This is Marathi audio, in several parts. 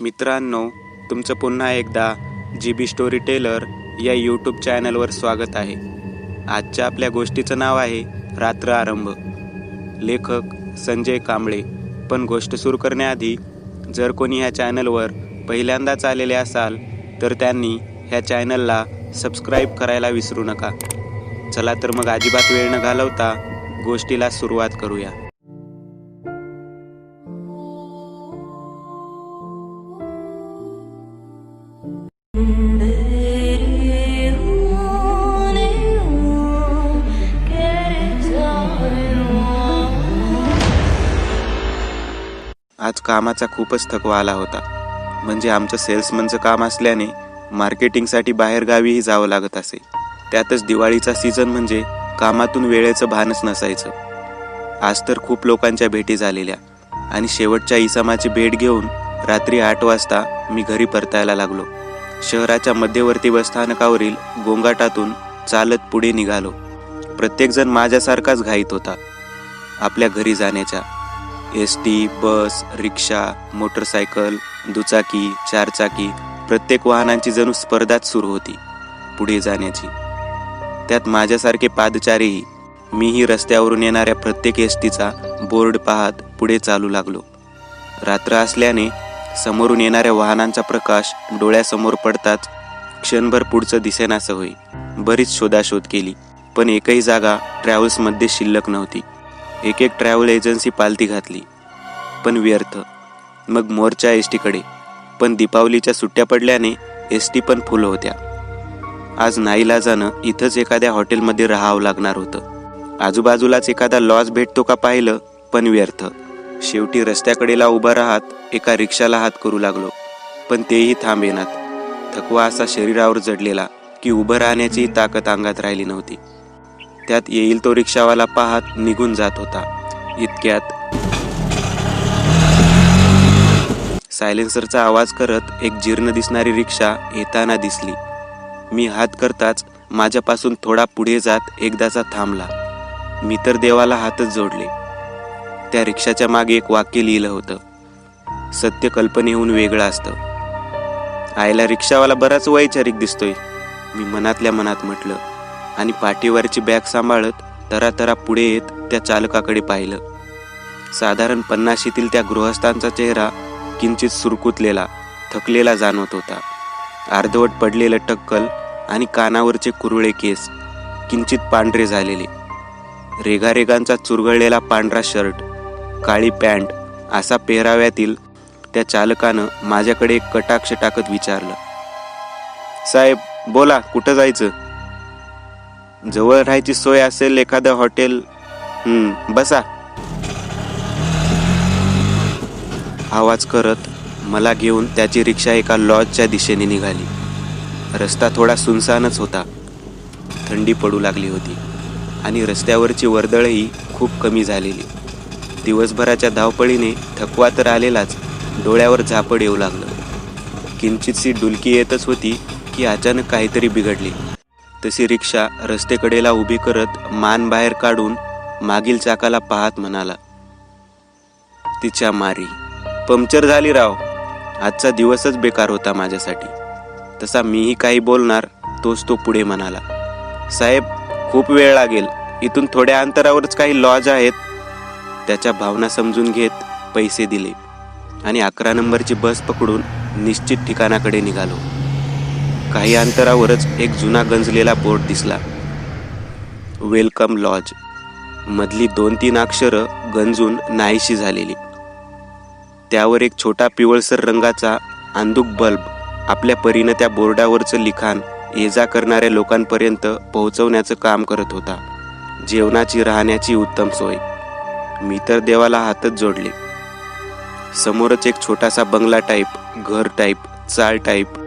मित्रांनो, तुमचं पुन्हा एकदा GB स्टोरी टेलर या यूट्यूब चॅनलवर स्वागत आहे. आजच्या आपल्या गोष्टीचं नाव आहे रात्र आरंभ. लेखक संजय कांबळे. पण गोष्ट सुरू करण्याआधी जर कोणी ह्या चॅनलवर पहिल्यांदाच आलेले असाल तर त्यांनी ह्या चॅनलला सबस्क्राईब करायला विसरू नका. चला तर मग अजिबात वेळ न घालवता गोष्टीला सुरुवात करूया. आज कामाचा खूपच थकवा आला होता. म्हणजे आमचं सेल्समनचं काम असल्याने मार्केटिंगसाठी बाहेरगावीही जावं लागत असे. त्यातच दिवाळीचा सीझन म्हणजे कामातून वेळेचं भानच नसायचं. आज तर खूप लोकांच्या भेटी झालेल्या आणि शेवटच्या इसमाची भेट घेऊन रात्री 8 वाजता मी घरी परतायला लागलो. शहराच्या मध्यवर्ती बसस्थानकावरील गोंगाटातून चालत पुढे निघालो. प्रत्येकजण माझ्यासारखाच घाईत होता आपल्या घरी जाण्याच्या. SD, बस, रिक्षा, मोटरसायकल, दुचाकी, चारचाकी प्रत्येक वाहनांची जणू स्पर्धाच सुरू होती पुढे जाण्याची. त्यात माझ्यासारखे पादचारीही. मीही रस्त्यावरून येणाऱ्या प्रत्येक एसटीचा बोर्ड पाहत पुढे चालू लागलो. रात्र असल्याने समोरून येणाऱ्या वाहनांचा प्रकाश डोळ्यासमोर पडताच क्षणभर पुढचं दिसेनासं होई. बरीच शोधाशोध केली पण एकही जागा ट्रॅव्हल्समध्ये शिल्लक नव्हती. एक ट्रॅव्हल एजन्सी पालती घातली पण व्यर्थ. मग मोर्चा एसटीकडे, पण दीपावलीच्या सुट्ट्या पडल्याने एसटी पण फुल होत्या. आज नाईलाजानं इथंच एखाद्या हॉटेलमध्ये राहावं लागणार होतं. आजूबाजूलाच एखादा लॉज भेटतो का पाहिलं पण व्यर्थ. शेवटी रस्त्याकडेला उभा राहत एका रिक्षाला हात करू लागलो पण तेही थांबेनात. थकवा असा शरीरावर जडलेला की उभं राहण्याची ताकद अंगात राहिली नव्हती. त्यात येईल तो रिक्षावाला पाहत निघून जात होता. इतक्यात सायलेन्सरचा आवाज करत एक जीर्ण दिसणारी रिक्षा येताना दिसली. मी हात करताच माझ्यापासून थोडा पुढे जात एकदाचा थांबला. मी तर देवाला हातच जोडले. त्या रिक्षाच्या मागे एक वाक्य लिहिलं होतं, सत्य कल्पनेहून वेगळं असतं. आईला रिक्षावाला बराच वैचारिक दिसतोय, मी मनातल्या मनात म्हटलं आणि पाठीवरची बॅग सांभाळत तरातरा पुढे येत त्या चालकाकडे पाहिलं. साधारण 50शीतील त्या गृहस्थांचा चेहरा किंचित सुरकुतलेला, थकलेला जाणवत होता. अर्धवट पडलेलं टक्कल आणि कानावरचे कुरळे केस किंचित पांढरे झालेले. रेगारेगांचा चुरगळलेला पांढरा शर्ट, काळी पॅन्ट असा पेहराव्यातील त्या चालकानं माझ्याकडे एक कटाक्ष टाकत विचारलं, साहेब बोला, कुठं जायचं? जवळ राहायची सोय असेल एखादं हॉटेल? बसा. आवाज करत मला घेऊन त्याची रिक्षा एका लॉजच्या दिशेने निघाली. रस्ता थोडा सुनसानच होता. थंडी पडू लागली होती आणि रस्त्यावरची वर्दळही खूप कमी झालेली. दिवसभराच्या धावपळीने थकवा तर आलेलाच, डोळ्यावर झापड येऊ लागलं. किंचितशी डुलकी येतच होती की अचानक काहीतरी बिघडले. तशी रिक्षा रस्तेकडेला उभी करत मान बाहेर काढून मागील चाकाला पाहत म्हणाला, तिच्या मारी पंक्चर झाली राव. आजचा दिवसच बेकार होता माझ्यासाठी. तसा मीही काही बोलणार तोच तो पुढे म्हणाला, साहेब खूप वेळ लागेल, इथून थोड्या अंतरावरच काही लॉज आहेत. त्याच्या भावना समजून घेत पैसे दिले आणि 11 नंबरची बस पकडून निश्चित ठिकाणाकडे निघालो. काही अंतरावरच एक जुना गंजलेला बोर्ड दिसला, वेलकम लॉज. मधली 2-3 अक्षरं गंजून नाहीशी झालेली. त्यावर एक छोटा पिवळसर रंगाचा अंधुक बल्ब आपल्या परीनं त्या बोर्डावरचं लिखाण ये जा करणाऱ्या लोकांपर्यंत पोहोचवण्याचं काम करत होता. जेवणाची, राहण्याची उत्तम सोय. मी तर देवाला हातच जोडले. समोरच एक छोटासा बंगला टाईप, घर टाईप, चाळ टाईप.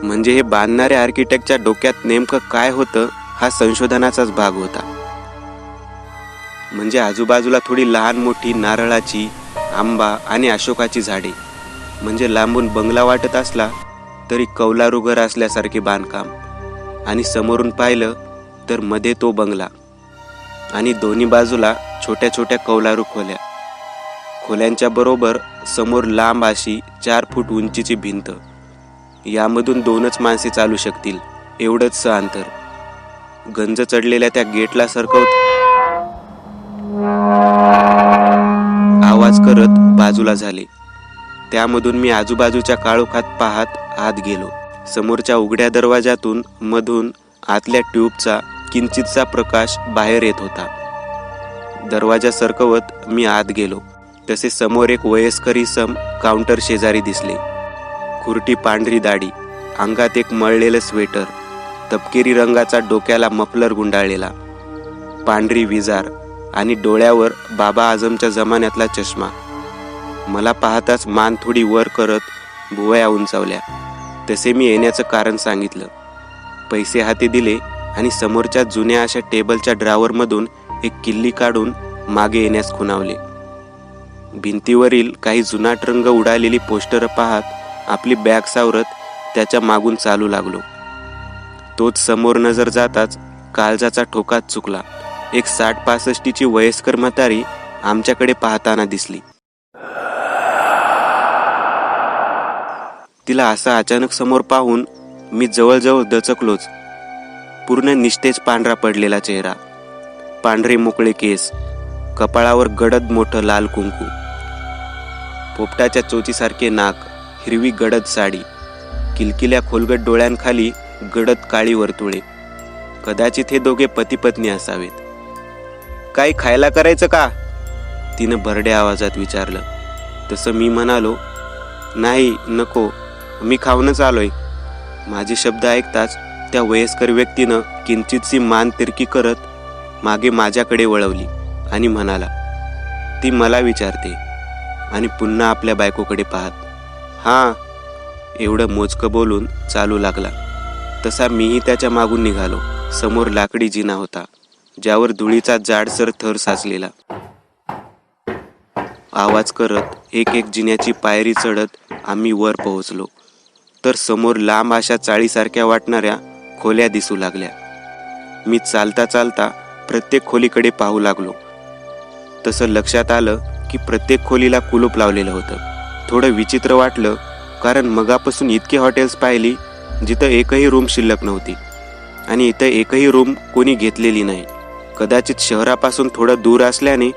म्हणजे हे बांधणाऱ्या आर्किटेक्टच्या डोक्यात नेमकं काय होतं हा संशोधनाचाच भाग होता. म्हणजे आजूबाजूला थोडी लहान मोठी नारळाची, आंबा आणि अशोकाची झाडे. म्हणजे लांबून बंगला वाटत असला तरी कौलारू घर असल्यासारखे बांधकाम. आणि समोरून पाहिलं तर मध्ये तो बंगला आणि दोन्ही बाजूला छोट्या छोट्या कौलारू खोल्या. खोल्यांच्या बरोबर समोर लांब अशी 4 फूट उंचीची भिंत. यामधून 2च माणसे चालू शकतील एवढंच अंतर. गंज चढलेल्या त्या गेटला सरकवत आवाज करत बाजूला झाले. त्यामधून मी आजूबाजूच्या काळोखात पाहत आत गेलो. समोरच्या उघड्या दरवाजातून मधून आतल्या ट्यूबचा किंचितचा प्रकाश बाहेर येत होता. दरवाजा सरकवत मी आत गेलो तसे समोर एक वयस्कर इसम काउंटर शेजारी दिसले. खुरटी पांढरी दाढी, अंगात एक मळलेलं स्वेटर, तपकिरी रंगाचा डोक्याला मफलर गुंडाळलेला, पांढरी विजार आणि डोळ्यावर बाबा आझमच्या जमान्यातला चष्मा. मला पाहताच मान थोडी वर करत भुवया उंचावल्या. तसे मी येण्याचं कारण सांगितलं. पैसे हाती दिले आणि समोरच्या जुन्या अशा टेबलच्या ड्रावरमधून एक किल्ली काढून मागे येण्यास खुणावले. भिंतीवरील काही जुनाट रंग उडालेली पोस्टर पाहत आपली बॅग सावरत त्याच्या मागून चालू लागलो. तोच समोर नजर जाताच काळजाचा ठोकाच चुकला. एक 60-65ची वयस्कर म्हातारी आमच्याकडे पाहताना दिसली. तिला असा अचानक समोर पाहून मी जवळजवळ दचकलोच. पूर्ण निस्तेज पांढरा पडलेला चेहरा, पांढरे मोकळे केस, कपाळावर गडद मोठं लाल कुंकू, पोपटाच्या चोचीसारखे नाक, हिरवी गडद साडी, किलकिल्या खोलगट डोळ्यांखाली गडद काळी वर्तुळे. कदाचित हे दोघे पती पत्नी असावेत. काही खायला करायचं का? तिनं भरड्या आवाजात विचारलं. तसं मी म्हणालो, नाही नको, मी खाऊनच आलोय. माझे शब्द ऐकताच त्या वयस्कर व्यक्तीनं किंचितशी मान तिरकी करत मागे माझ्याकडे वळवली आणि म्हणाला, ती मला विचारते. आणि पुन्हा आपल्या बायकोकडे पाहत, हां, एवढं मोजकं बोलून चालू लागला. तसा मीही त्याच्या मागून निघालो. समोर लाकडी जिना होता, ज्यावर धुळीचा जाडसर थर साचलेला. आवाज करत एक एक जिन्याची पायरी चढत आम्ही वर पोहोचलो तर समोर लांब अशा चाळीसारख्या वाटणाऱ्या खोल्या दिसू लागल्या. मी चालता चालता प्रत्येक खोलीकडे पाहू लागलो. तसं लक्षात आलं की प्रत्येक खोलीला कुलूप लावलेलं होतं. थोडं विचित्र वाटलं, कारण मगापासून इतकी हॉटेल्स पाहिली जिथं एकही रूम शिल्लक नव्हती आणि इथं एकही रूम कोणी घेतलेली नाही. कदाचित शहरापासून थोडं दूर असल्याने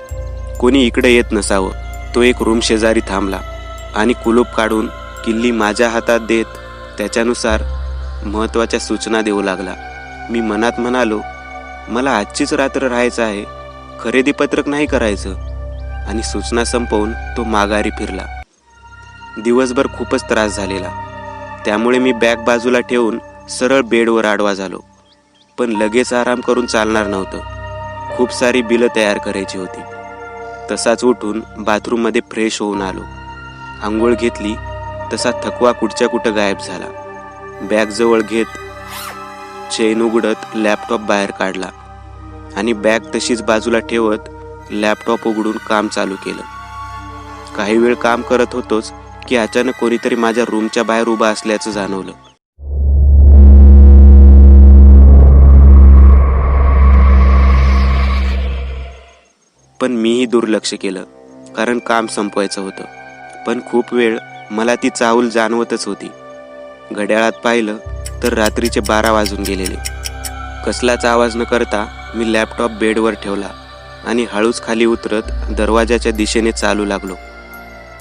कोणी इकडे येत नसावं. तो एक रूम शेजारी थांबला आणि कुलूप काढून किल्ली माझ्या हातात देत त्याच्यानुसार महत्त्वाच्या सूचना देऊ लागला. मी मनात म्हणालो, मला आजचीच रात्र राहायचं आहे, खरेदी पत्रक नाही करायचं. आणि सूचना संपवून तो माघारी फिरला. दिवसभर खूपच त्रास झालेला, त्यामुळे मी बॅग बाजूला ठेवून सरळ बेडवर आडवा झालो. पण लगेच आराम करून चालणार नव्हतं. खूप सारी बिलं तयार करायची होती. तसाच उठून बाथरूममध्ये फ्रेश होऊन आलो. आंघोळ घेतली तसा थकवा कुठच्या कुठं गायब झाला. बॅग जवळ घेत चेन उघडत लॅपटॉप बाहेर काढला आणि बॅग तशीच बाजूला ठेवत लॅपटॉप उघडून काम चालू केलं. काही वेळ काम करत होतोच की अचानक कोणीतरी माझ्या रूमच्या बाहेर उभा असल्याचं जाणवलं. पण मीही दुर्लक्ष केलं, कारण काम संपवायचं होतं. पण खूप वेळ मला ती चाहूल जाणवतच होती. घड्याळात पाहिलं तर रात्रीचे 12 वाजून गेलेले. कसलाच आवाज न करता मी लॅपटॉप बेडवर ठेवला आणि हळूच खाली उतरत दरवाजाच्या दिशेने चालू लागलो.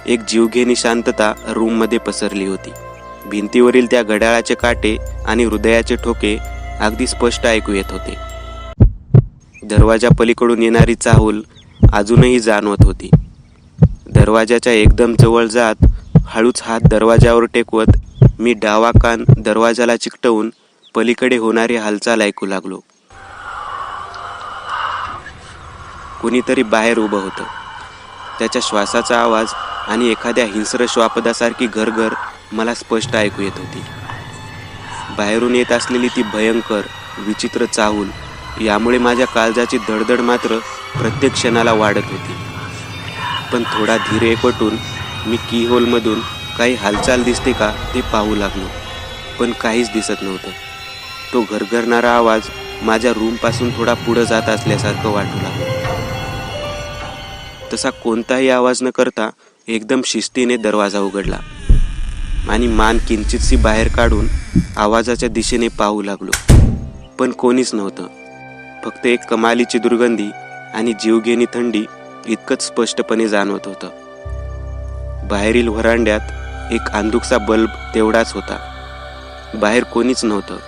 एक जीवघेणी शांतता रूममध्ये पसरली होती. भिंतीवरील त्या घड्याळाचे काटे आणि हृदयाचे ठोके अगदी स्पष्ट ऐकू येत होते. दरवाजा पलीकडून येणारी चाहूल अजूनही जाणवत होती. दरवाजाच्या एकदम जवळ जात हळूच हात दरवाजावर टेकवत मी डावा कान दरवाजाला चिकटवून पलीकडे होणारी हालचाल ऐकू लागलो. कुणीतरी बाहेर उभं होतं. त्याच्या श्वासाचा आवाज आणि एखाद्या हिंस्र श्वापदासारखी घरघर मला स्पष्ट ऐकू येत होती. बाहेरून येत असलेली ती भयंकर विचित्र चाहूल यामुळे माझ्या काळजाची धडधड मात्र प्रत्येक क्षणाला वाढत होती. पण थोडा धीर एकवटून मी कीहोलमधून काही हालचाल दिसते का ते पाहू लागलो. पण काहीच दिसत नव्हतं. तो घरघरणारा आवाज माझ्या रूमपासून थोडा पुढं जात असल्यासारखं वाटू लागलं. तसा कोणताही आवाज न करता एकदम शिस्तीने दरवाजा उघडला आणि मान किंचितशी बाहेर काढून आवाजाच्या दिशेने पाहू लागलो. पण कोणीच नव्हतं. फक्त एक कमालीची दुर्गंधी आणि जीवघेणी थंडी इतकंच स्पष्टपणे जाणवत होतं. बाहेरील व्हरांड्यात एक अंधुकसा बल्ब तेवढाच होता. बाहेर कोणीच नव्हतं.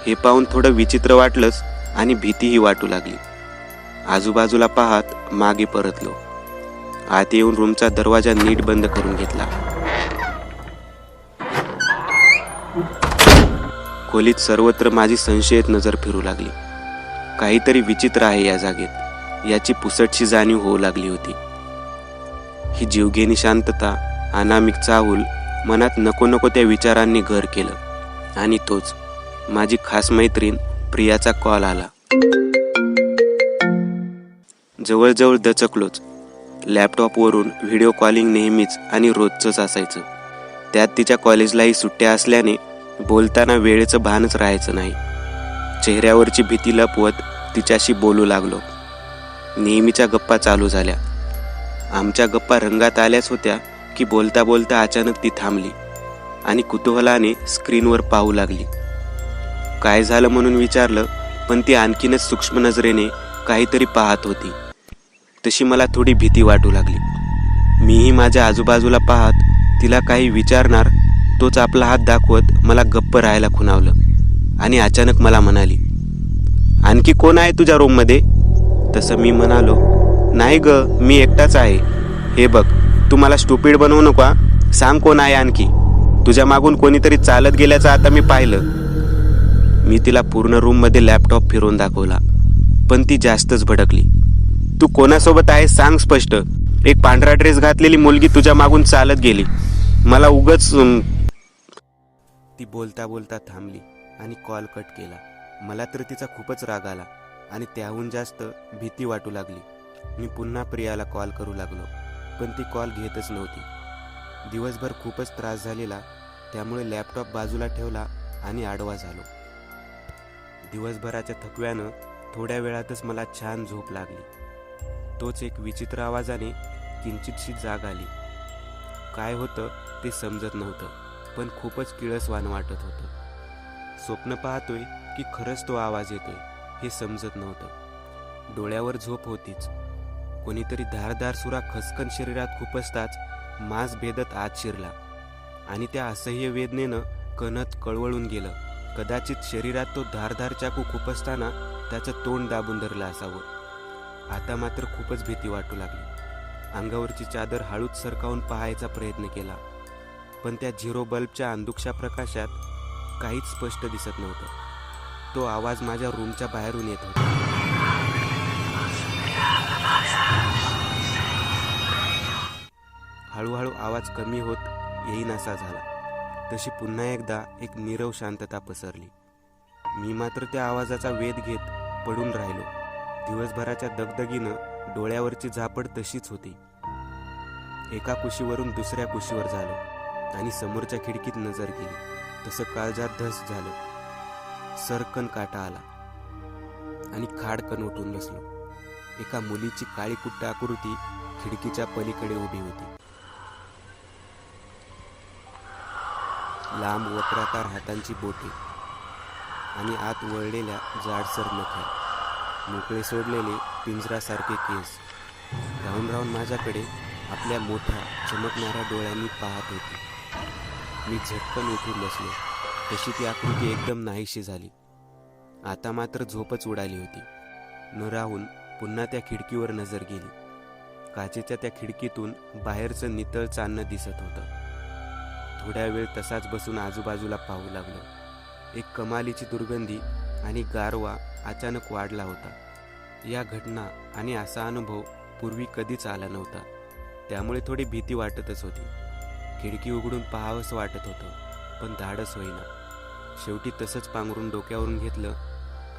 हे पाहून थोडं विचित्र वाटलंच आणि भीतीही वाटू लागली. आजूबाजूला पाहत मागे परतलो. आत येऊन रूमचा दरवाजा नीट बंद करून घेतला. खोलीत सर्वत्र माझी संशयित नजर फिरू लागली. काहीतरी विचित्र आहे या जागेत, याची पुसटशी जाणीव होऊ लागली होती. ही जीवघेणी शांतता, अनामिक चाहूल मनात नको नको त्या विचारांनी घर केलं. आणि तोच माझी खास मैत्रीण प्रियाचा कॉल आला. जवळजवळ दचकलोच. लॅपटॉपवरून व्हिडिओ कॉलिंग नेहमीच आणि रोजचंच असायचं. त्यात तिच्या कॉलेजलाही सुट्ट्या असल्याने बोलताना वेळेचं भानच राहायचं नाही. चेहऱ्यावरची भीती लपवत तिच्याशी बोलू लागलो. नेहमीच्या गप्पा चालू झाल्या. आमच्या गप्पा रंगात आल्याच होत्या की बोलता बोलता अचानक ती थांबली आणि कुतूहलाने स्क्रीनवर पाहू लागली. काय झालं म्हणून विचारलं, पण ती आणखीनच सूक्ष्म नजरेने काहीतरी पाहत होती. तशी मला थोडी भीती वाटू लागली. मीही माझ्या आजूबाजूला पाहत तिला काही विचारणार, तोच आपला हात दाखवत मला गप्प राहायला खुणावलं आणि अचानक मला म्हणाली, आणखी कोण आहे तुझ्या रूममध्ये? तसं मी म्हणालो, नाही ग, मी एकटाच आहे. हे बघ, तू मला स्टुपिड बनवू नका. सांग कोण आहे आणखी? तुझ्या मागून कोणीतरी चालत गेल्याचं आता मी पाहिलं. मी तिला पूर्ण रूममध्ये लॅपटॉप फिरवून दाखवला, पण ती जास्तच भडकली. तू कोणासोबत आहे सांग स्पष्ट. एक पांढरा ड्रेस घातलेली मुलगी तुझ्या मागून चालत गेली. मला उगच. ती बोलता बोलता थांबली आणि कॉल कट केला. मला तर तिचा खूपच राग आला आणि त्याहून जास्त भीती वाटू लागली. मी पुन्हा प्रियाला कॉल करू लागलो, पण ती कॉल घेतच नव्हती. दिवसभर खूपच त्रास झालेला, त्यामुळे लॅपटॉप बाजूला ठेवला आणि आडवा झालो. दिवसभराच्या थकव्यानं थोड्या वेळातच मला छान झोप लागली. तोच एक विचित्र आवाजाने किंचितशी जाग आली. काय होतं ते समजत नव्हतं, पण खूपच किळसवाणं वाटत होतं. स्वप्न पाहतोय की खरंच तो आवाज येतोय हे समजत नव्हतं. डोळ्यावर झोप होतीच. कोणीतरी धारदार सुरा खसखन शरीरात खुपसताच मांस भेदत आत शिरला आणि त्या असह्य वेदनेनं कणत कळवळून गेलं. कदाचित शरीरात तो धारदार चाकू खुपसताना त्याचं तोंड दाबून धरलं असावं. आता मात्र खूपच भीती वाटू लागली. अंगावरची चादर हळूच सरकावून पाहायचा प्रयत्न केला, पण त्या झिरो बल्बच्या अंधुकशा प्रकाशात काहीच स्पष्ट दिसत नव्हतं. तो आवाज माझ्या रूमच्या बाहेरून येत होता. हळूहळू आवाज कमी होत येईनासा झाला. तशी पुन्हा एकदा एक नीरव शांतता पसरली. मी मात्र त्या आवाजाचा वेध घेत पडून राहिलो. दिवसभराच्या दगदगीनं डोळ्यावरची झापड तशीच होती. एका कुशीवरून दुसऱ्या कुशीवर झालो आणि समोरच्या खिडकीत नजर गेली. तसं काळजात धस झालं. सरकन काटा आला आणि खाडकन उठून बसलो. एका मुलीची काळी कुट्ट आकृती खिडकीच्या पलीकडे उभी होती. लांब वक्राकार हातांची बोटे आणि आत वळलेल्या जाडसर नख्या, मोकळे सोडलेले पिंजरासारखे केस राहून राहून माझ्याकडे आपल्या मोठ्या चमकणाऱ्या डोळ्यांनी पाहत होती. मी झटकन उठून बसलो. तशी ती आकृती एकदम नाहीशी झाली. आता मात्र झोपच उडाली होती. न राहून पुन्हा त्या खिडकीवर नजर गेली. काचेच्या त्या खिडकीतून बाहेरचं नितळ चांदणं दिसत होतं. थोड्या वेळ तसाच बसून आजूबाजूला पाहू लागलो. एक कमालीची दुर्गंधी आणि गारवा अचानक वाढला होता. या घटना आणि असा अनुभव पूर्वी कधीच आला नव्हता. त्यामुळे थोडी भीती वाटतच होती. खिडकी उघडून पाहावंसं वाटत होतं, पण धाडस होईना. शेवटी तसंच पांघरून डोक्यावरून घेतलं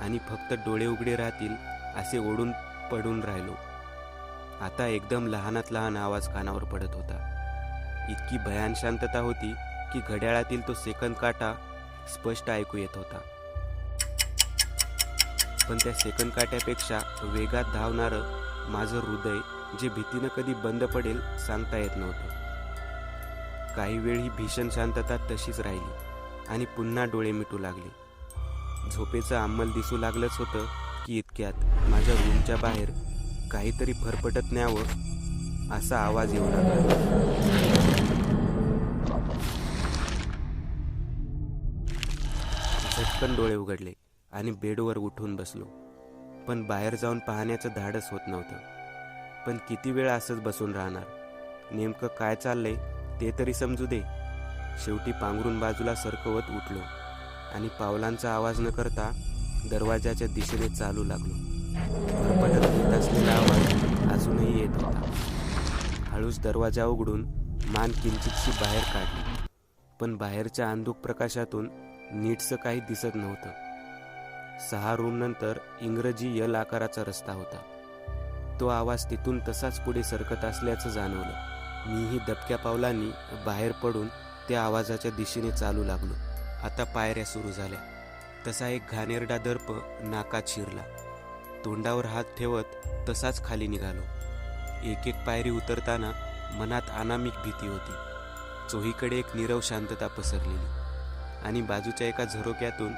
आणि फक्त डोळे उघडे राहतील असे ओढून पडून राहिलो. आता एकदम लहानात लहान आवाज कानावर पडत होता. इतकी भयान शांतता होती की घड्याळातील तो सेकंद काटा स्पष्ट ऐकू येत होता. पण त्या सेकंद काट्यापेक्षा वेगात धावणारं माझं हृदय जे भीतीनं कधी बंद पडेल सांगता येत नव्हतं. काही वेळ ही भीषण शांतता तशीच राहिली आणि पुन्हा डोळे मिटू लागले. झोपेचं अंमल दिसू लागलंच होतं की इतक्यात माझ्या रूमच्या बाहेर काहीतरी फरफटत न्यावं असा आवाज येऊ लागला. झटकन डोळे उघडले आणि बेडवर उठून बसलो. पण बाहेर जाऊन पाहण्याचं धाडस होत नव्हतं. पण किती वेळ असंच बसून राहणार? नेमकं काय चाललंय ते तरी समजू दे. शेवटी पांघरून बाजूला सरकवत उठलो आणि पावलांचा आवाज न करता दरवाजाच्या दिशेने चालू लागलो. फरफटत येत असलेला आवाज अजूनही येत होता. हळूच दरवाजा उघडून मान किंचितशी बाहेर काढली. पण बाहेरच्या अंधुक प्रकाशातून नीटसं काही दिसत नव्हतं. 6 रूमनंतर इंग्रजी यल आकाराचा रस्ता होता. तो आवाज तिथून तसाच पुढे सरकत असल्याचं जाणवलं. मीही दबक्या पावलांनी बाहेर पडून त्या आवाजाच्या दिशेने चालू लागलो. आता पायऱ्या सुरू झाल्या. तसा एक घाणेरडा दर्प नाकात शिरला. तोंडावर हात ठेवत तसाच खाली निघालो. एक एक पायरी उतरताना मनात अनामिक भीती होती. चोहीकडे एक नीरव शांतता पसरलेली आणि बाजूच्या एका झरोक्यातून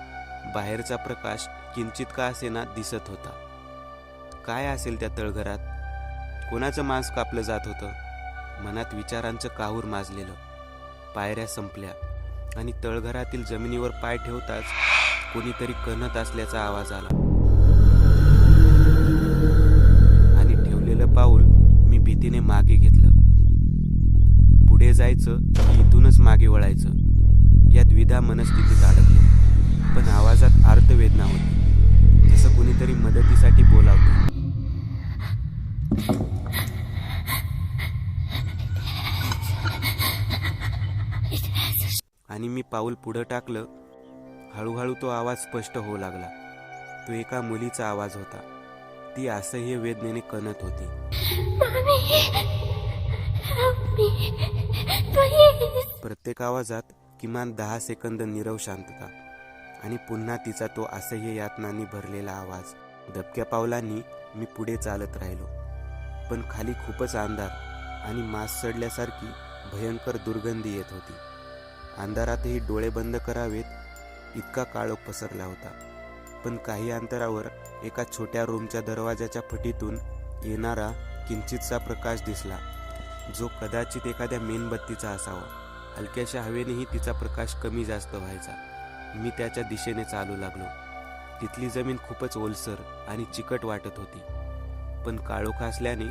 बाहेरचा प्रकाश किंचित का असेना दिसत होता. काय असेल त्या तळघरात? कोणाचं मांस कापलं जात होतं? मनात विचारांचं काहूर माजलेलं. पायऱ्या संपल्या आणि तळघरातील जमिनीवर पाय ठेवताच कोणीतरी कणत असल्याचा आवाज आला आणि ठेवलेलं पाऊल मी भीतीने मागे घेतलं. पुढे जायचं की इथूनच मागे वळायचं या द्विधा मनस्थितीत अडकलो. पण आवाजात आर्तवेदना होती, जसं कुणीतरी मदतीसाठी बोलावतं. आणि मी पाऊल पुढं टाकलं. हळूहळू तो आवाज स्पष्ट होऊ लागला. तो एका मुलीचा आवाज होता. ती असह्य वेदनेने कणत होती. प्रत्येक आवाजात किमान 10 सेकंद नीरव शांतता आणि पुन्हा तिचा तो असह्य यातनांनी भरलेला आवाज. दबक्या पावलांनी मी पुढे चालत राहिलो. पण खाली खूपच अंधार आणि मांस सडल्यासारखी भयंकर दुर्गंधी येत होती. अंधारातही डोळे बंद करावेत इतका काळोख पसरला होता. पण काही अंतरावर एका छोट्या रूमच्या दरवाजाच्या फटीतून येणारा किंचितसा प्रकाश दिसला, जो कदाचित एखाद्या मेणबत्तीचा असावा. हलक्याशा हवेनेही तिचा प्रकाश कमी जास्त व्हायचा. मी त्याच्या दिशेने चालू लागलो. तिथली जमीन खूपच ओलसर आणि चिकट वाटत होती. पण काळोख असल्याने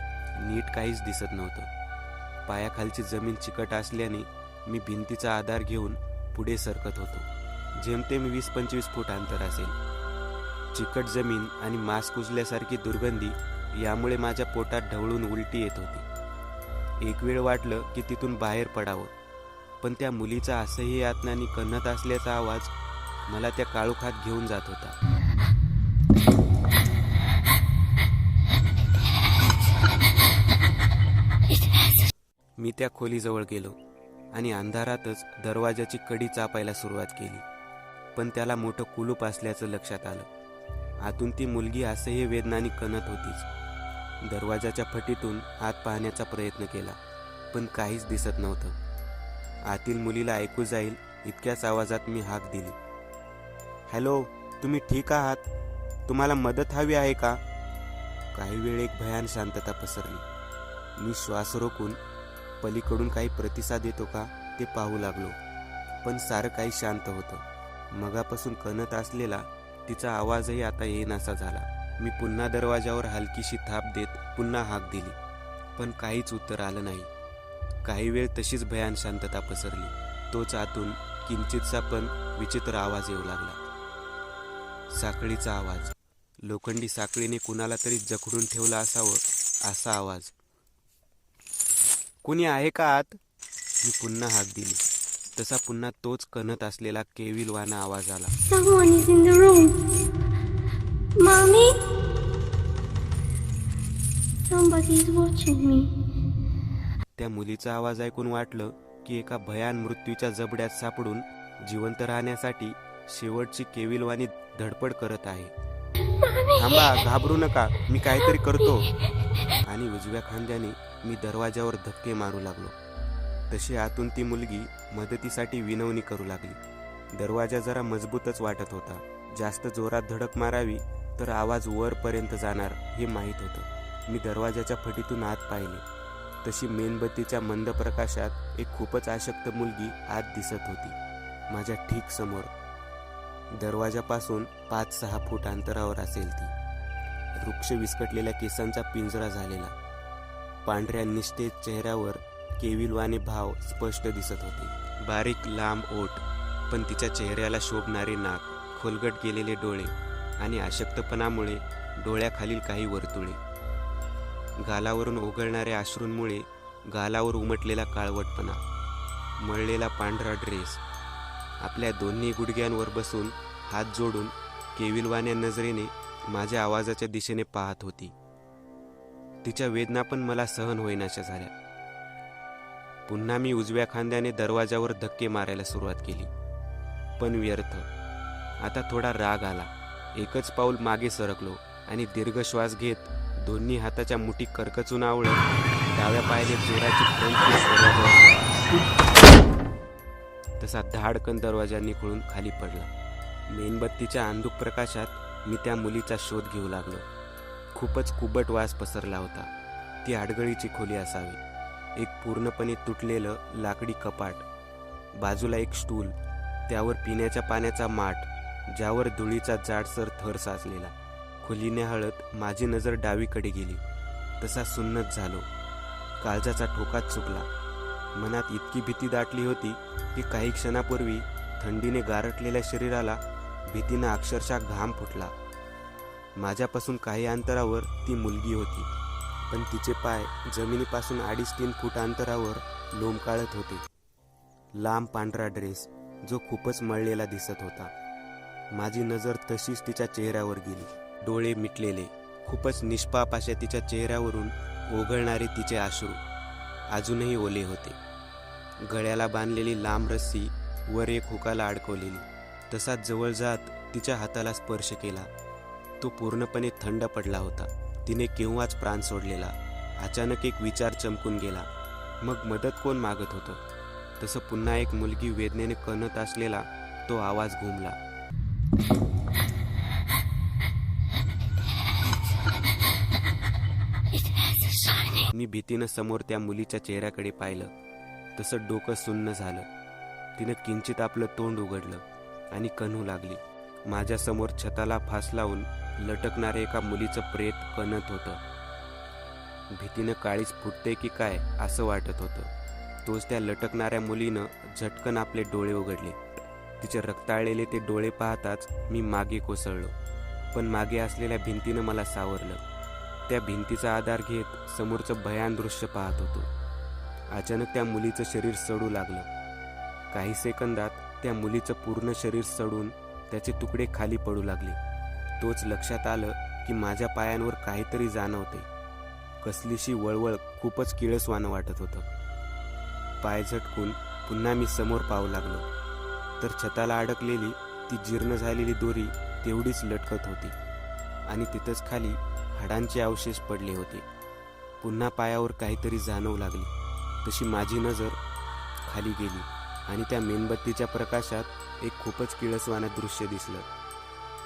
नीट काहीच दिसत नव्हतं. पायाखालची जमीन चिकट असल्याने मी भिंतीचा आधार घेऊन पुढे सरकत होतो. जेमतेम 20-25 फूट अंतर असेल. चिकट जमीन आणि मांस कुजल्यासारखी दुर्गंधी यामुळे माझ्या पोटात ढवळून उलटी येत होती. एक वेळ वाटलं की तिथून बाहेर पडावं, पण त्या मुलीचा असह्य यातनांनी कणत असल्याचा आवाज मला त्या काळोखात घेऊन जात होता. मी त्या खोलीजवळ गेलो आणि अंधारातच दरवाजाची कडी चापायला सुरुवात केली. पण त्याला मोठं कुलूप असल्याचं लक्षात आलं. आतून ती मुलगी असह्य वेदनांनी कणत होतीच. दरवाजाच्या फटीतून आत पाहण्याचा प्रयत्न केला, पण काहीच दिसत नव्हतं. आतील मुलीला ऐकू जाईल इतक्याच आवाजात मी हाक दिली. हॅलो, तुम्ही ठीक आहात? तुम्हाला मदत हवी आहे का? काही वेळ एक भयान शांतता पसरली. मी श्वास रोखून पलीकडून काही प्रतिसाद येतो का ते पाहू लागलो, पण सारं काही शांत होतं. मगापासून कणत असलेला तिचा आवाजही आता येईनासा झाला. मी पुन्हा दरवाजावर हलकीशी थाप देत पुन्हा हाक दिली, पण काहीच उत्तर आलं नाही. काही वेळ तशीच भयान शांतता पसरली. तोच आतून किंचितसा पण विचित्र आवाज येऊ लागला. साखळीचा आवाज. लोखंडी साखळीने कुणाला तरी जखडून ठेवलं असावं असा आवाज. कोणी आहे का आत? मी पुन्हा हाक दिली. तसा पुन्हा तोच कणत असलेला केविलवाना आवाज आला. Someone is in the room. Mommy? Somebody is watching me. त्या मुलीचा आवाज ऐकून वाटलं की एका भयान मृत्यूच्या जबड्यात सापडून जिवंत राहण्यासाठी शेवटची केविलवाणी धडपड करत आहे. Mommy? थांबा, घाबरू नका, मी काहीतरी करतो. आणि उजव्या खांद्याने मी दरवाजावर धक्के मारू लागलो. तशी आतून ती मुलगी मदतीसाठी विनवणी करू लागली. दरवाजा जरा मजबूतच वाटत होता. जास्त जोरात धडक मारावी तर आवाज वरपर्यंत जाणार हे माहीत होतं. मी दरवाजाच्या फटीतून आत पाहिले. तशी मेणबत्तीच्या मंद प्रकाशात एक खूपच अशक्त मुलगी आत दिसत होती. माझ्या ठीक समोर. दरवाजापासून 5-6 फूट अंतरावर असेल ती. वृक्ष विस्कटलेल्या केसांचा पिंजरा झालेला. पांढऱ्या निस्तेज चेहऱ्यावर केविलवाणे भाव स्पष्ट दिसत होते. बारीक लांब ओठ, पण तिच्या चेहऱ्याला शोभणारे नाक, खोलगट गेलेले डोळे आणि अशक्तपणामुळे डोळ्याखालील काही वर्तुळे. गालावरून ओघळणाऱ्या अश्रूंमुळे गालावर उमटलेला काळवटपणा. मळलेला पांढरा ड्रेस. आपल्या दोन्ही गुडघ्यांवर बसून हात जोडून केविलवाण्या नजरेने माझ्या आवाजाच्या दिशेने पाहत होती. तिच्या वेदना पण मला सहन होईनाशा झाल्या. पुन्हा मी उजव्या खांद्याने दरवाजावर धक्के मारायला सुरुवात केली, पण व्यर्थ. आता थोडा राग आला. एकच पाऊल मागे सरकलो आणि दीर्घ श्वास घेत दोन्ही हाताच्या मुठी करकचून आवळत डाव्या पायाने जोराची तसा धाडकन दरवाजांनी खुळून खाली पडला. मेणबत्तीच्या अंधुक प्रकाशात मी त्या मुलीचा शोध घेऊ लागलो. खूपच कुबट वास पसरला होता. ती आडगळीची खोली असावी. एक पूर्णपणे तुटलेलं लाकडी कपाट, बाजूला एक स्टूल, त्यावर पिण्याच्या पाण्याचा माठ, ज्यावर धुळीचा जाडसर थर साचलेला. खोलीने हळत माझी नजर डावीकडे गेली. तसा सुन्नत झालो. काळजाचा ठोकाच चुकला. मनात इतकी भीती दाटली होती की काही क्षणापूर्वी थंडीने गारटलेल्या शरीराला भीतीनं अक्षरशः घाम फुटला. माझ्यापासून काही अंतरावर ती मुलगी होती, पण तिचे पाय जमिनीपासून 2.5-3 फूट अंतरावर लोंबकाळत होते. लांब पांढरा ड्रेस, जो खूपच मळलेला दिसत होता. माझी नजर तशीच तिच्या चेहऱ्यावर गेली. डोळे मिटलेले, खूपच निष्पाप अशा तिच्या चेहऱ्यावरून ओघळणारे तिचे अश्रू अजूनही ओले होते. गळ्याला बांधलेली लांब रस्सी वर एक हुकाला अडकवलेली. तसाच जवळ जात तिच्या हाताला स्पर्श केला. तो पूर्णपणे थंड पडला होता. तिने केव्हाच प्राण सोडलेला. अचानक एक विचार चमकून गेला. मग मदत कोण मागत होतं? तसं पुन्हा एक मुलगी वेदनेने कणत असलेला तो आवाज घुमला. मी भीतीनं समोर त्या मुलीच्या चेहऱ्याकडे पाहिलं. तसं डोकं सुन्न झालं. तिनं किंचित आपलं तोंड उघडलं आणि कण्हू लागली. माझ्यासमोर छताला फास लावून लटकणाऱ्या एका मुलीचं प्रेत कणत होतं. भीतीनं काळीच फुटते की काय असं वाटत होतं. तोच त्या लटकणाऱ्या मुलीनं झटकन आपले डोळे उघडले. तिचे रक्ताळलेले ते डोळे पाहताच मी मागे कोसळलो. पण मागे असलेल्या भिंतीनं मला सावरलं. त्या भिंतीचा आधार घेत समोरचं भयान दृश्य पाहत होतो. अचानक त्या मुलीचं शरीर सडू लागलं. काही सेकंदात त्या मुलीचं पूर्ण शरीर सडून त्याचे तुकडे खाली पडू लागले. तोच लक्षात आलं की माझ्या पायांवर काहीतरी जाणवते. कसलीशी वळवळ, खूपच किळसवाणं वाटत होतं. पाय झटकून पुन्हा मी समोर पाहू लागलो, तर छताला अडकलेली ती जीर्ण झालेली दोरी तेवढीच लटकत होती आणि तिथंच खाली हाडांचे अवशेष पडले होते. पुन्हा पायावर काहीतरी जाणवू लागली. तशी माझी नजर खाली गेली आणि त्या मेणबत्तीच्या प्रकाशात एक खूपच किळसवाणं दृश्य दिसलं.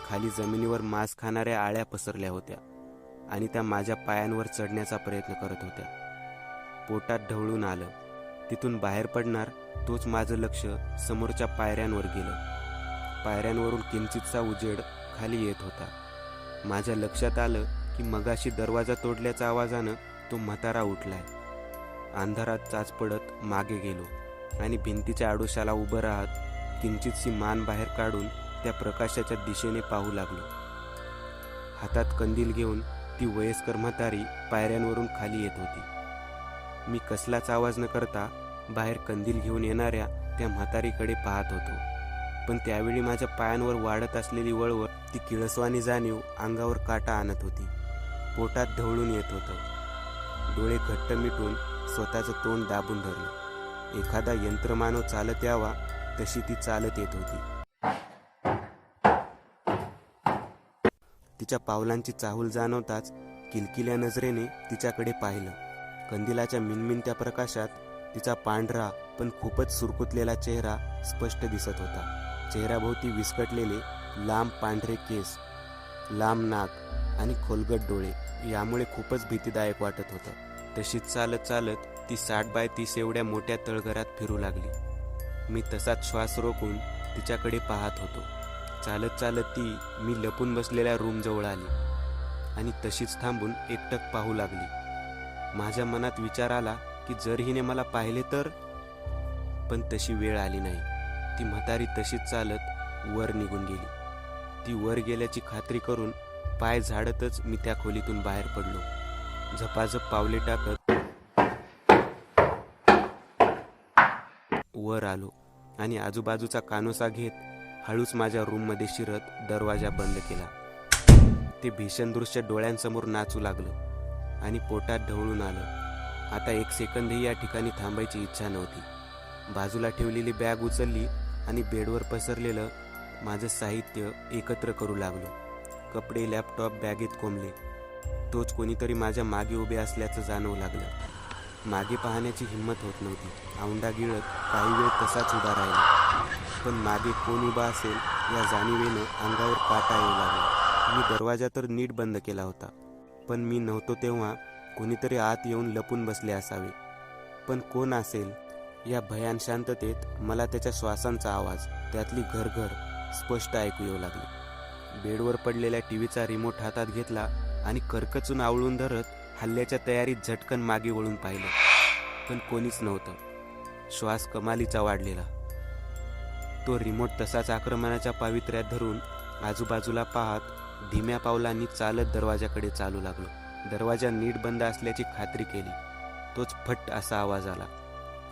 खाली जमिनीवर मांस खाणाऱ्या आळ्या पसरल्या होत्या आणि त्या माझ्या पायांवर चढण्याचा प्रयत्न करत होत्या. पोटात ढवळून आलं. तिथून बाहेर पडणार तोच माझं लक्ष समोरच्या पायऱ्यांवर गेलं. पायऱ्यांवरून किंचितसा उजेड खाली येत होता. माझ्या लक्षात आलं की मगाशी दरवाजा तोडल्याच्या आवाजानं तो म्हातारा उठलाय. अंधारात चाच पडत मागे गेलो आणि भिंतीच्या आडोशाला उभं राहत किंचितशी मान बाहेर काढून त्या प्रकाशाच्या दिशेने पाहू लागलो. हातात कंदील घेऊन ती वयस्कर म्हातारी पायऱ्यांवरून खाली येत होती. मी कसलाच आवाज न करता बाहेर कंदील घेऊन येणाऱ्या त्या म्हातारीकडे पाहत होतो. पण त्यावेळी माझ्या पायांवर वाढत असलेली वळवळ, ती किळसवाणी जाणीव अंगावर काटा आणत होती. पोटात ढवळून येत होतं. डोळे घट्ट मिटून स्वतःचं तोंड दाबून धरलं. एखादा यंत्रमानव चालत यावा तशी ती चालत येत होती. तिच्या पावलांची चाहूल जाणवताच किलकिल्या नजरेने तिच्याकडे पाहिलं. कंदिलाच्या मिनमिनत्या प्रकाशात तिचा पांढरा पण खूपच सुरकुतलेला चेहरा स्पष्ट दिसत होता. चेहऱ्याभोवती विस्कटलेले लांब पांढरे केस, लांब नाक आणि खोलगट डोळे यामुळे खूपच भीतीदायक वाटत होतं. तशीच चालत चालत ती 60 बाय 30 एवढ्या मोठ्या तळघरात फिरू लागली. मी तसाच श्वास रोखून तिच्याकडे पाहत होतो. चालत चालत ती मी लपून बसलेल्या रूमजवळ आली आणि तशीच थांबून एकटक पाहू लागली. माझ्या मनात विचार आला की जर हिने मला पाहिले तर, पण तशी वेळ आली नाही. ती म्हातारी तशीच चालत वर निघून गेली. ती वर गेल्याची खात्री करून पाय झाडतच मी त्या खोलीतून बाहेर पडलो. झपाझप पावले टाकत वर आलो आणि आजूबाजूचा कानोसा घेत हळूच माझ्या रूममध्ये शिरत दरवाजा बंद केला. ते भीषण दृश्य डोळ्यांसमोर नाचू लागलं आणि पोटात ढवळून आलं. आता एक सेकंदही या ठिकाणी थांबायची इच्छा नव्हती. बाजूला ठेवलेली बॅग उचलली आणि बेडवर पसरलेलं माझं साहित्य एकत्र करू लागलो. कपडे, लॅपटॉप बॅगेत कोंबले. तोच कोणीतरी माझ्या मागे उभे असल्याचं जाणवू लागलं. मागे पाहण्याची हिंमत होत नव्हती. औंढा गिळत काही वेळ तसाच उभा राहिला, पण मागे कोण उभा असेल या जाणीवेनं अंगावर काटा येऊ लागला. मी दरवाजा तर नीट बंद केला होता, पण मी नव्हतो तेव्हा कोणीतरी आत येऊन लपून बसले असावे. पण कोण असेल? या भयान शांततेत मला त्याच्या श्वासांचा आवाज, त्यातली घरघर स्पष्ट ऐकू येऊ लागली. बेडवर पडलेल्या टीव्हीचा रिमोट हातात घेतला आणि करकचून आवळून धरत हल्ल्याच्या तयारीत झटकन मागे वळून पाहिलं, पण कोणीच नव्हतं. श्वास कमालीचा वाढलेला. तो रिमोट तसाच आक्रमणाच्या पावित्र्यात धरून आजूबाजूला पाहत धीम्या पावलांनी चालत दरवाजाकडे चालू लागलो. दरवाजा नीट बंद असल्याची खात्री केली. तोच फट असा आवाज आला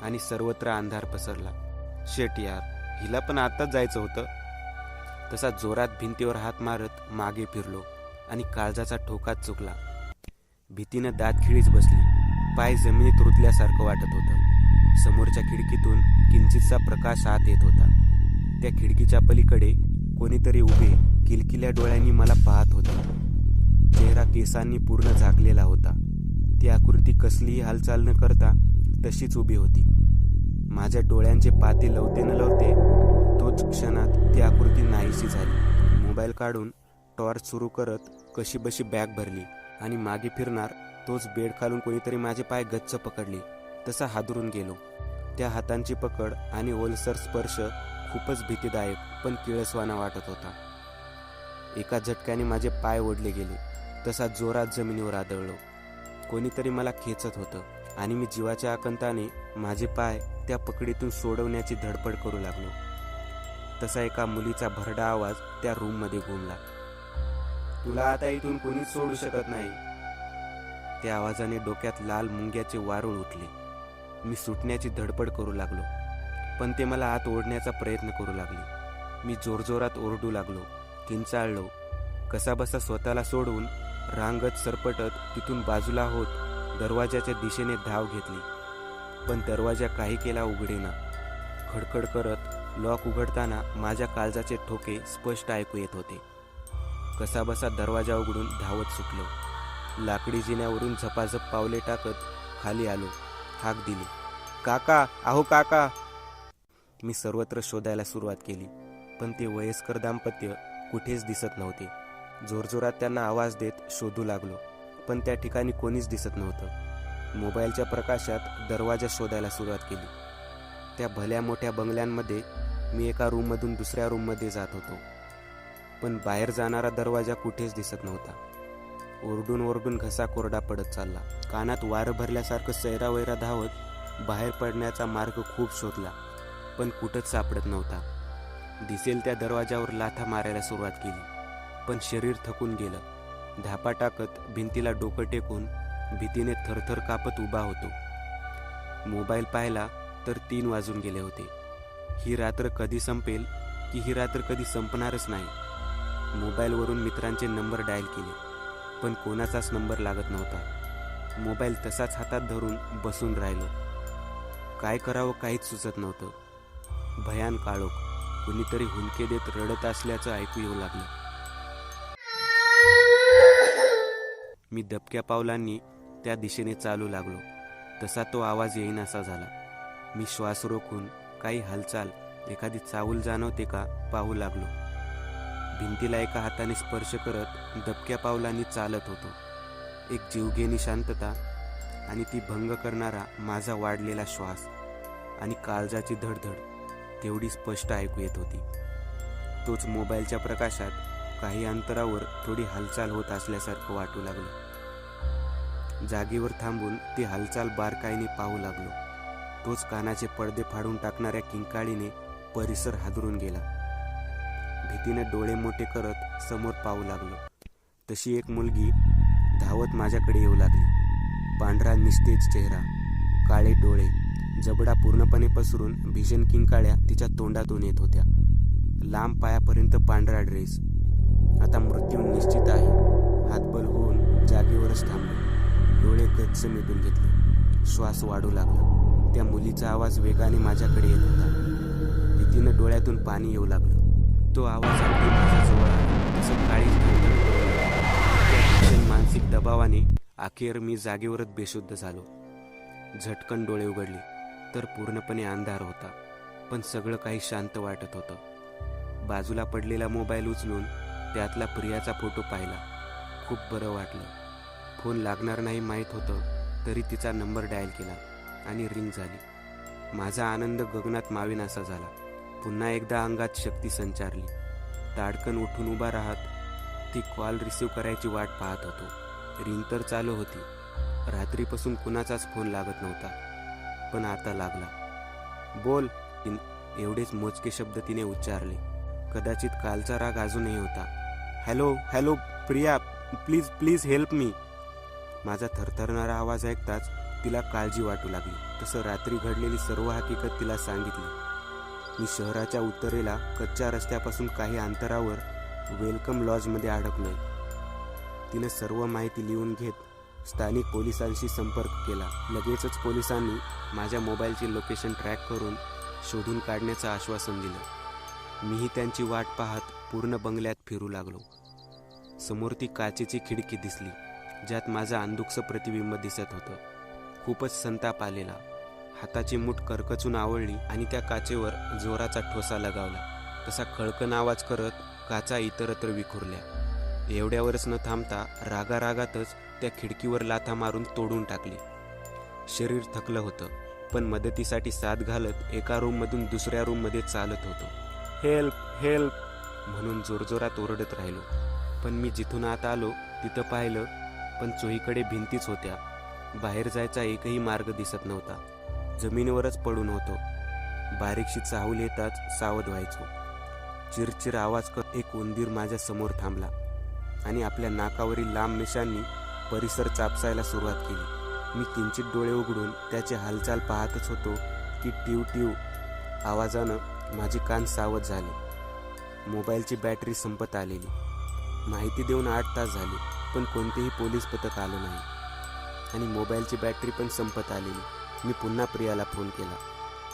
आणि सर्वत्र अंधार पसरला. शेट यार, हिला पण आताच जायचं होतं. तसा जोरात भिंतीवर हात मारत मागे फिरलो आणि काळजाचा ठोकाच चुकला. भीतीनं दातखिळीच बसली. पाय जमिनीत रुतल्यासारखं वाटत होतं. समोरच्या खिडकीतून किंचितसा प्रकाश आत येत होता. त्या खिडकीच्या पलीकडे कोणीतरी उभे किलकिल्या डोळ्यांनी मला पाहत होते. चेहरा केसांनी पूर्ण झाकलेला होता. ती आकृती कसलीही हालचाल न करता तशीच उभी होती. माझ्या डोळ्यांचे पाते लवते न लवते तोच क्षणात ती आकृती नाहीशी झाली. मोबाईल काढून टॉर्च सुरू करत कशीबशी बॅग भरली आणि मागे फिरणार तोच बेड खालून कोणीतरी माझे पाय गच्च पकडले. तसा हादरून गेलो. त्या हातांची पकड आणि ओलसर स्पर्श खूपच भीतीदायक पण किळसवाना वाटत होता. एका झटक्याने माझे पाय ओढले गेले. तसा जोरात जमिनीवर आदळलो. कोणीतरी मला खेचत होतं आणि मी जीवाच्या आकंताने माझे पाय त्या पकडीतून सोडवण्याची धडपड करू लागलो. तसा एका मुलीचा भरडा आवाज त्या रूममध्ये घुमला. तुला आता इथून कोणीच सोडू शकत नाही. त्या आवाजाने डोक्यात लाल मुंग्याचे वारूळ उठले. मी सुटण्याची धडपड करू लागलो, पण ते मला आत ओढण्याचा प्रयत्न करू लागले. मी जोरजोरात ओरडू लागलो, किंचाळलो. कसाबसा स्वतःला सोडवून रांगत सरपटत तिथून बाजूला होत दरवाजाच्या दिशेने धाव घेतली. पण दरवाजा काही केला उघडेना. खडखड करत लॉक उघडताना माझ्या काळजाचे ठोके स्पष्ट ऐकू येत होते. कसाबसा दरवाजा उघडून धावत सुटलो. लाकडी जिन्यावरून झपाझप पावले टाकत खाली आलो. हाक दिली, काका, अहो काका. मी सर्वत्र शोधायला सुरुवात केली, पण ते वयस्कर दाम्पत्य कुठेच दिसत नव्हते. जोरजोरात त्यांना आवाज देत शोधू लागलो, पण त्या ठिकाणी कोणीच दिसत नव्हतं. मोबाईलच्या प्रकाशात दरवाजा शोधायला सुरुवात केली. त्या भल्या मोठ्या बंगल्यांमध्ये मी एका रूममधून दुसऱ्या रूममध्ये जात होतो, पण बाहेर जाणारा दरवाजा कुठेच दिसत नव्हता. ओरडून ओरडून घसा कोरडा पडत चालला. कानात वारं भरल्यासारखं सैरावैरा धावत बाहेर पडण्याचा मार्ग खूप शोधला, पण कुठंच सापडत नव्हता. दिसेल त्या दरवाजावर लाथा मारायला सुरुवात केली, पण शरीर थकून गेलं. धापा टाकत भिंतीला डोकं टेकून भीतीने थरथर कापत उभा होतो. मोबाईल पाहिला तर 3 वाजून गेले होते. ही रात्र कधी संपेल की ही रात्र कधी संपणारच नाही. मोबाईलवरून मित्रांचे नंबर डायल केले, पण कोणाचाच नंबर लागत नव्हता. मोबाईल तसाच हातात धरून बसून राहिलो. काय करावं काहीच सुचत नव्हतं. भयान काळोख. कुणीतरी हुंदके देत रडत असल्याचं ऐकू येऊ लागलं. मी दबक्या पावलांनी त्या दिशेने चालू लागलो. तसा तो आवाज येईनासा झाला. मी श्वास रोखून काही हालचाल, एखादी चाहूल जाणवते का पाहू लागलो. भिंतीला एका हाताने स्पर्श करत दबक्या पावलांनी चालत होतो. एक जीवघेणी शांतता आणि ती भंग करणारा माझा वाढलेला श्वास आणि काळजाची धडधड तेवढी स्पष्ट ऐकू येत होती. तोच मोबाईलच्या प्रकाशात काही अंतरावर थोडी हालचाल होत असल्यासारखं वाटू लागलं. जागेवर थांबून ती हालचाल बारकाईने पाहू लागलो. तोच कानाचे पडदे फाडून टाकणाऱ्या किंकाळीने परिसर हादरून गेला. भीतीने डोळे मोठे करत समोर पाहू लागलो. तशी एक मुलगी धावत माझ्याकडे येऊ लागली. पांढरा निस्तेज चेहरा, काळे डोळे, जबडा पूर्णपणे पसरून भीषण किंकाळ्या तिच्या तोंडातून येत होत्या. लांब पायापर्यंत पांढरा ड्रेस. आता मृत्यू निश्चित आहे. हातबल होऊन जागेवरच थांबलो. डोळे गच्च मिटून घेतले. श्वास वाढू लागला. त्या मुलीचा आवाज वेगाने माझ्याकडे येत होता. भीतीनं डोळ्यातून पाणी येऊ लागलं. तो आवाज अगदी माझ्याजवळ आला. तसं काळीच धडधड करू लागली. त्या भीषण मानसिक दबावाने अखेर मी जागेवरच बेशुद्ध झालो. झटकन डोळे उघडले तर पूर्णपणे अंधार होता, पण सगळं काही शांत वाटत होतं. बाजूला पडलेला मोबाईल उचलून त्यातला प्रियाचा फोटो पाहिला. खूप बरं वाटलं. फोन लागणार नाही माहीत होतं, तरी तिचा नंबर डायल केला आणि रिंग झाली. माझा आनंद गगनात मावेनासा झाला. पुन्हा एकदा अंगात शक्ती संचारली. ताडकन उठून उभा राहत ती कॉल रिसीव्ह करायची वाट पाहत होतो. रिंग तर चालू होती. रात्रीपासून कुणाचाच फोन लागत नव्हता, पण आता लागला. बोल, एवढेच मोजके शब्द तिने उच्चारले. कदाचित कालचा राग अजूनही होता. Hello hello Priya, please please help me. माझा थरथरणारा आवाज ऐकताच तिला काळजी वाटू लागली. तसं रात्री घडलेली सर्व हकीकत तिला सांगितली. मी शहराच्या उत्तरेला कच्च्या रस्त्यापासून काही अंतरावर वेलकम लॉजमध्ये अडकलोय. तिने सर्व माहिती लिहून घेत स्थानिक पोलिसांशी संपर्क केला. लगेचच पोलिसांनी माझ्या मोबाईलचे लोकेशन ट्रॅक करून शोधून काढण्याचं आश्वासन दिलं. मीही त्यांची वाट पाहत पूर्ण बंगल्यात फिरू लागलो. समोर ती काचेची खिडकी दिसली, ज्यात माझं अंधुकसं प्रतिबिंब दिसत होतं. खूपच संताप आलेला. हाताची मूठ करकचून आवळली आणि त्या काचेवर जोराचा ठोसा लगावला. तसा खळकन आवाज करत काचा इतरत्र विखुरल्या. एवढ्यावरच न थांबता रागारागातच त्या खिडकीवर लाथा मारून तोडून टाकली. शरीर थकलं होतं, पण मदतीसाठी साथ घालत एका रूममधून दुसऱ्या रूममध्ये चालत होतो. हेल्प हेल्प म्हणून जोरजोरात ओरडत राहिलो. पण मी जिथून आत आलो तिथं पाहिलं, पण चोहीकडे भिंतीच होत्या. बाहेर जायचा एकही मार्ग दिसत नव्हता. जमिनीवरच पडून होतो. बारीकशी चाहूल येताच सावध व्हायचो. चिरचिर आवाज करत एक उंदीर माझ्या समोर थांबला आणि आपल्या नाकावरील लांब मिशांनी परिसर चापसायला सुरुवात केली. मी किंचित डोळे उघडून त्याची हालचाल पाहतच होतो की टिव टिव आवाजानं माझे कान सावध झाले. मोबाईलची बॅटरी संपत आलेली. माहिती देऊन 8 तास झाले, पण कोणतेही पोलीस पथक आलं नाही आणि मोबाईलची बॅटरी पण संपत आलेली. मी पुन्हा प्रियाला फोन केला.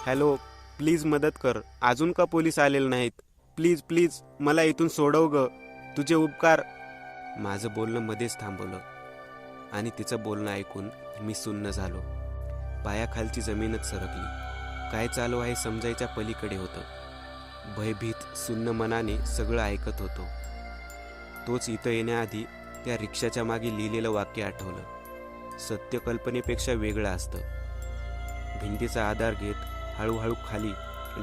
हॅलो, प्लीज मदत कर. अजून का पोलीस आलेले नाहीत? प्लीज प्लीज मला इथून सोडव ग, तुझे उपकार. माझं बोलणं मध्येच थांबवलं आणि तिचं बोलणं ऐकून मी सुन्न झालो. पायाखालची जमीनच सरकली. काय चालू आहे समजायच्या पलीकडे होतं. भयभीत सुन्न मनाने सगळं ऐकत होतो. तोच इथं येण्याआधी त्या रिक्षाच्या मागे लिहिलेलं वाक्य आठवलं. सत्य कल्पनेपेक्षा वेगळं असतं. भिंतीचा आधार घेत हळूहळू खाली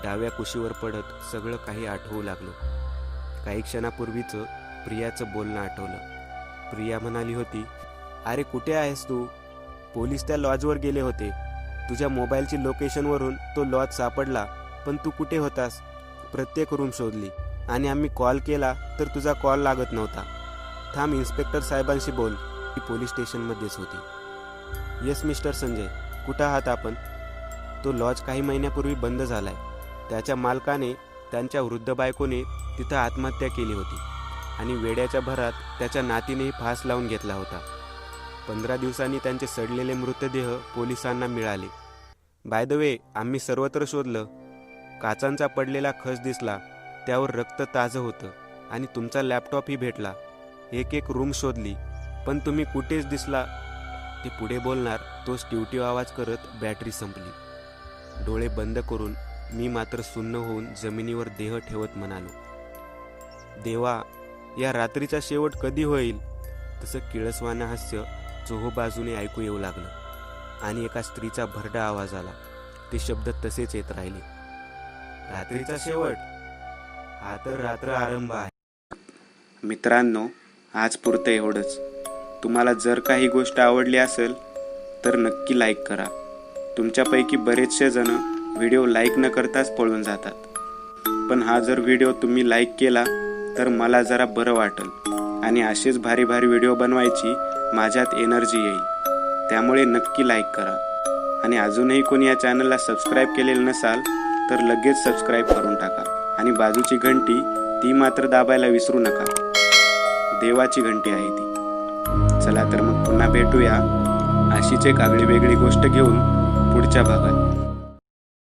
डाव्या कुशीवर पडत सगळं काही आठवू लागलो. काही क्षणापूर्वीचं प्रियाचं बोलणं आठवलं. प्रिया म्हणाली होती, अरे कुठे आहेस तू? पोलीस त्या लॉजवर गेले होते. तुझ्या मोबाईलची लोकेशनवरून तो लॉज सापडला, पण तू कुठे होतास? प्रत्येक रूम शोधली आणि आम्ही कॉल केला तर तुझा कॉल लागत नव्हता. थांब, इन्स्पेक्टर साहेबांशी बोल. ती पोलीस स्टेशनमध्येच होती. येस मिस्टर संजय, कुठं आहात आपण? तो लॉज काही महिन्यापूर्वी बंद झालाय. त्याच्या मालकाने त्यांच्या वृद्ध बायकोने तिथं आत्महत्या केली होती आणि वेड्याच्या भरात त्याच्या नातीनेही फास लावून घेतला होता. 15 दिवसांनी त्यांचे सडलेले मृतदेह पोलिसांना मिळाले. बाय द वे, आम्ही सर्वत्र शोधलं. काचांचा पडलेला खच दिसला, त्यावर रक्त ताजं होतं आणि तुमचा लॅपटॉपही भेटला. एक रूम शोधली, पण तुम्ही कुठेच दिसला. ते पुढे बोलणार तोच टिवटिव आवाज करत बॅटरी संपली. डोळे बंद करून मी मात्र सुन्न होऊन जमिनीवर देह ठेवत म्हणालो, देवा, या रात्रीचा शेवट कधी होईल? तसं किळसवानं हास्य चोहोबाजूने ऐकू येऊ लागलं आणि एका स्त्रीचा भरडा आवाज आला. ते शब्द तसेच येत राहिले. रात्रीचा शेवट? हा तर रात्र आरंभ आहे. मित्रांनो, आज पुरतं एवढंच. तुम्हाला जर काही गोष्ट आवडली असेल तर नक्की लाईक करा. तुमच्यापैकी बरेचसे जण व्हिडिओ लाईक न करताच पळून जातात. पण हा जर व्हिडिओ तुम्ही लाईक केला तर मला जरा बरं वाटेल आणि असेच भारी भारी व्हिडिओ बनवायची माझ्यात एनर्जी येईल. त्यामुळे नक्की लाईक करा. आणि अजूनही कोणी या चॅनलला सबस्क्राईब केलेलं नसाल तर लगेच सबस्क्राईब करून टाका. आणि बाजूची घंटी ती मात्र दाबायला विसरू नका. देवाची घंटी आहे ती. चला तर मग पुन्हा भेटूया अशीच एक आगळी वेगळी गोष्ट घेऊन पुढच्या भागात.